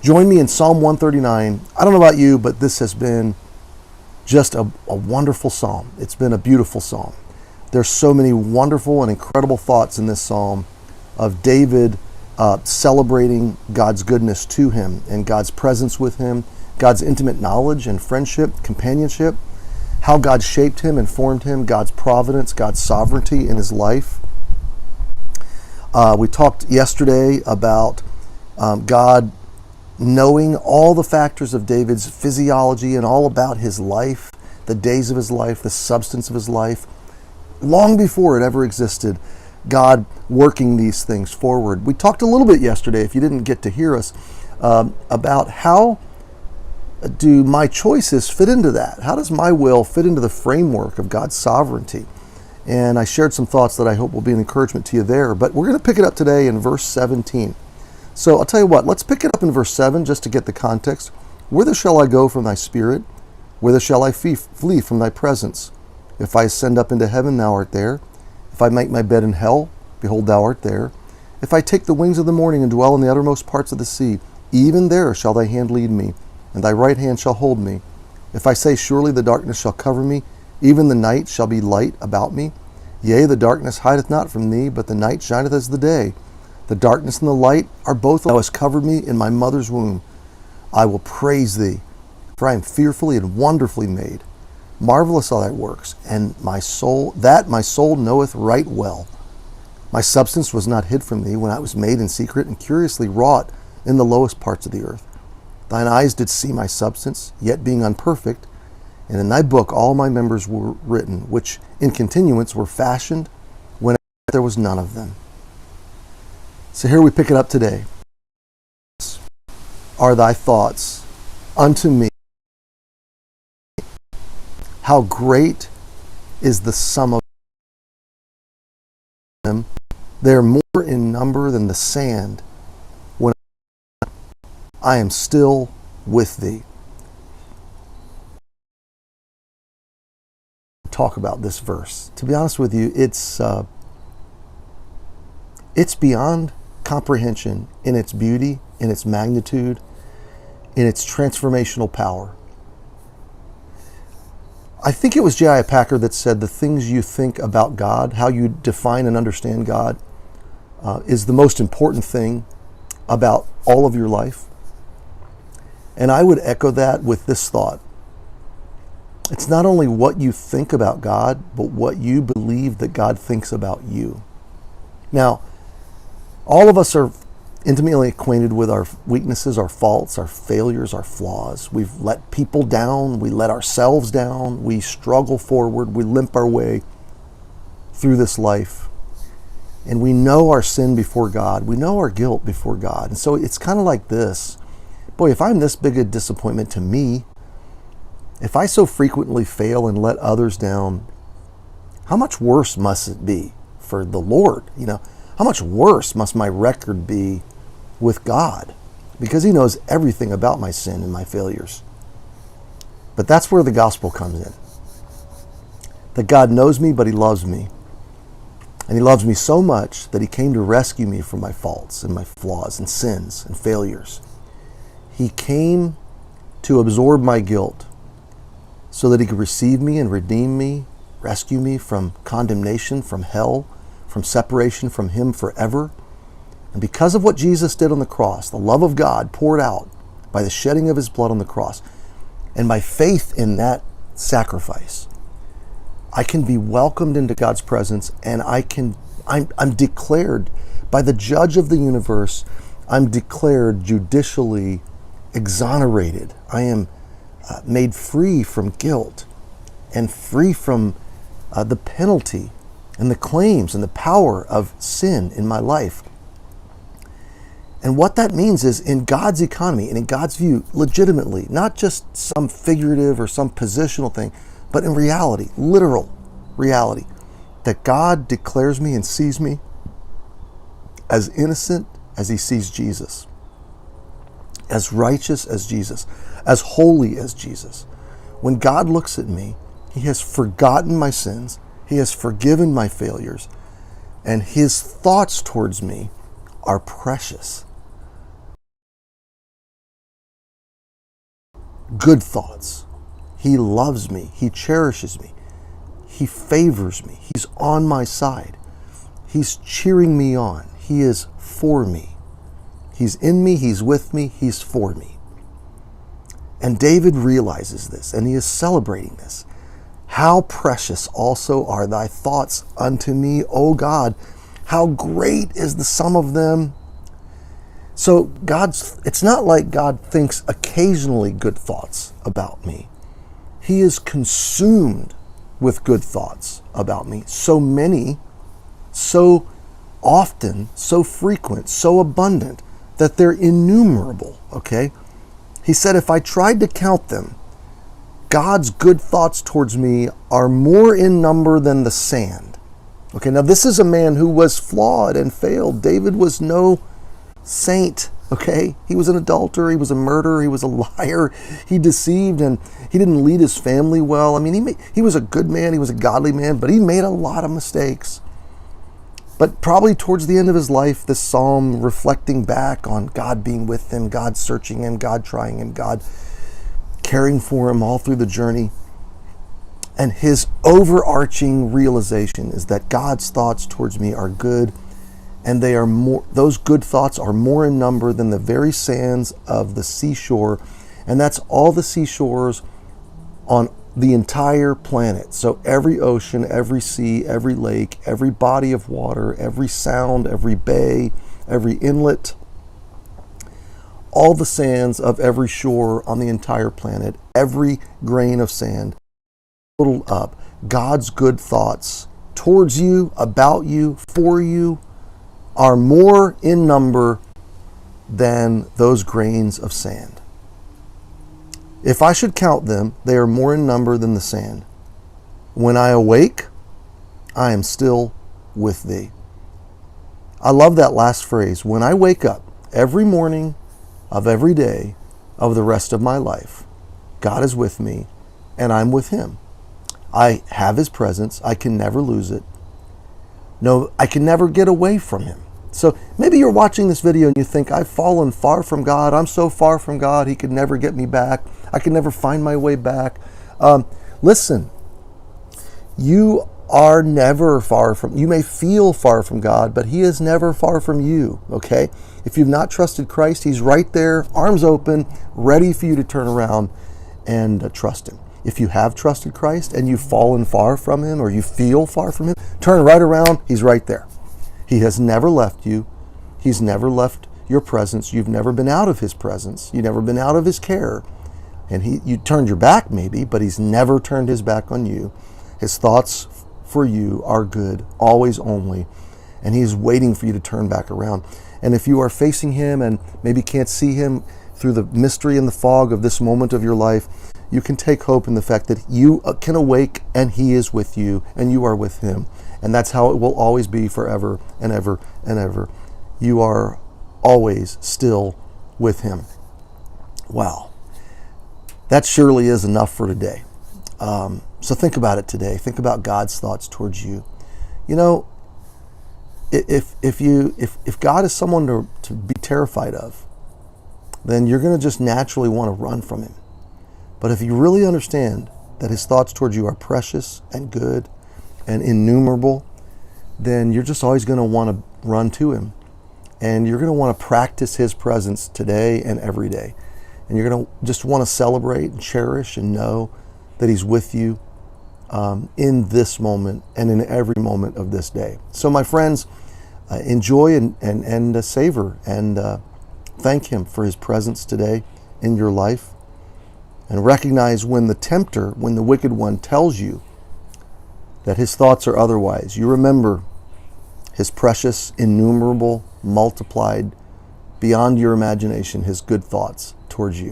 Join me in Psalm 139. I don't know about you, but this has been just a wonderful psalm. It's been a beautiful psalm. There's so many wonderful and incredible thoughts in this psalm of David celebrating God's goodness to him and God's presence with him, God's intimate knowledge and friendship, companionship, how God shaped him and formed him, God's providence, God's sovereignty in his life. We talked yesterday about God knowing all the factors of David's physiology and all about his life, the days of his life, the substance of his life, long before it ever existed, God working these things forward. We talked a little bit yesterday, if you didn't get to hear us, about how do my choices fit into that? How does my will fit into the framework of God's sovereignty? And I shared some thoughts that I hope will be an encouragement to you there. But we're going to pick it up today in verse 17. So I'll tell you what, let's pick it up in verse 7 just to get the context. Whither shall I go from thy spirit? Whither shall I flee from thy presence? If I ascend up into heaven, thou art there. If I make my bed in hell, behold, thou art there. If I take the wings of the morning and dwell in the uttermost parts of the sea, even there shall thy hand lead me, and thy right hand shall hold me. If I say, surely the darkness shall cover me, even the night shall be light about me. Yea, the darkness hideth not from thee, but the night shineth as the day. The darkness and the light are both. Thou hast covered me in my mother's womb. I will praise thee, for I am fearfully and wonderfully made. Marvelous are thy works, and my soul knoweth right well. My substance was not hid from thee when I was made in secret and curiously wrought in the lowest parts of the earth. Thine eyes did see my substance, yet being unperfect, and in thy book all my members were written, which in continuance were fashioned when there was none of them. So here we pick it up today. Are thy thoughts unto me? How great is the sum of them? They are more in number than the sand. When I am still with thee. Talk about this verse. To be honest with you, it's beyond comprehension in its beauty, in its magnitude, in its transformational power. I think it was J.I. Packer that said the things you think about God, how you define and understand God, is the most important thing about all of your life. And I would echo that with this thought. It's not only what you think about God, but what you believe that God thinks about you. Now, all of us are intimately acquainted with our weaknesses, our faults, our failures, our flaws. We've let people down. We let ourselves down. We struggle forward. We limp our way through this life. And we know our sin before God. We know our guilt before God. And so it's kind of like this. Boy, if I'm this big a disappointment to me, if I so frequently fail and let others down, how much worse must it be for the Lord? How much worse must my record be with God? Because he knows everything about my sin and my failures. But that's where the gospel comes in. That God knows me, but he loves me. And he loves me so much that he came to rescue me from my faults and my flaws and sins and failures. He came to absorb my guilt so that he could receive me and redeem me, rescue me from condemnation, from hell, from separation from him forever. And because of what Jesus did on the cross, the love of God poured out by the shedding of his blood on the cross, and my faith in that sacrifice, I can be welcomed into God's presence, and I'm declared by the judge of the universe, I'm declared judicially exonerated. I am made free from guilt and free from the penalty and the claims and the power of sin in my life. And what that means is, in God's economy and in God's view, legitimately, not just some figurative or some positional thing, but in reality, literal reality, that God declares me and sees me as innocent as he sees Jesus, as righteous as Jesus, as holy as Jesus. When God looks at me, he has forgotten my sins, he has forgiven my failures, and his thoughts towards me are precious. good thoughts. He loves me. He cherishes me. He favors me. He's on my side. He's cheering me on. He is for me. He's in me. He's with me. He's for me. And David realizes this, and he is celebrating this. How precious also are thy thoughts unto me, O God. How great is the sum of them. So it's not like God thinks occasionally good thoughts about me. He is consumed with good thoughts about me. So many, so often, so frequent, so abundant, that they're innumerable, okay? He said, if I tried to count them, God's good thoughts towards me are more in number than the sand. Okay, now this is a man who was flawed and failed. David was no saint, okay? He was an adulterer, he was a murderer, he was a liar, he deceived, and he didn't lead his family well. I mean, he was a good man, he was a godly man, but he made a lot of mistakes. But probably towards the end of his life, this psalm reflecting back on God being with him, God searching him, God trying him, God caring for him all through the journey. And his overarching realization is that God's thoughts towards me are good, and they are more, those good thoughts are more in number than the very sands of the seashore. And that's all the seashores on the entire planet. So every ocean, every sea, every lake, every body of water, every sound, every bay, every inlet, all the sands of every shore on the entire planet, every grain of sand, total up. God's good thoughts towards you, about you, for you, are more in number than those grains of sand. If I should count them, they are more in number than the sand. When I awake, I am still with thee. I love that last phrase. When I wake up every morning of every day of the rest of my life, God is with me and I'm with him. I have his presence. I can never lose it. No, I can never get away from him. So maybe you're watching this video and you think, I've fallen far from God. I'm so far from God. He could never get me back. I could never find my way back. Listen, you are never far from, you may feel far from God, but he is never far from you, okay? If you've not trusted Christ, he's right there, arms open, ready for you to turn around and trust him. If you have trusted Christ and you've fallen far from him, or you feel far from him, turn right around, he's right there. He has never left you. He's never left your presence. You've never been out of his presence. You've never been out of his care. And you turned your back maybe, but he's never turned his back on you. His thoughts for you are good, always, only. And he's waiting for you to turn back around. And if you are facing him and maybe can't see him through the mystery and the fog of this moment of your life, you can take hope in the fact that you can awake and he is with you and you are with him. And that's how it will always be forever and ever and ever. You are always still with him. Wow. That surely is enough for today. So think about it today. Think about God's thoughts towards you. You know, if God is someone to be terrified of, then you're going to just naturally want to run from him. But if you really understand that his thoughts towards you are precious and good and innumerable, then you're just always going to want to run to him. And you're going to want to practice his presence today and every day. And you're going to just want to celebrate and cherish and know that he's with you in this moment and in every moment of this day. So my friends, enjoy and savor and thank him for his presence today in your life. And recognize when the tempter, when the wicked one tells you that his thoughts are otherwise, you remember his precious, innumerable, multiplied, beyond your imagination, his good thoughts towards you.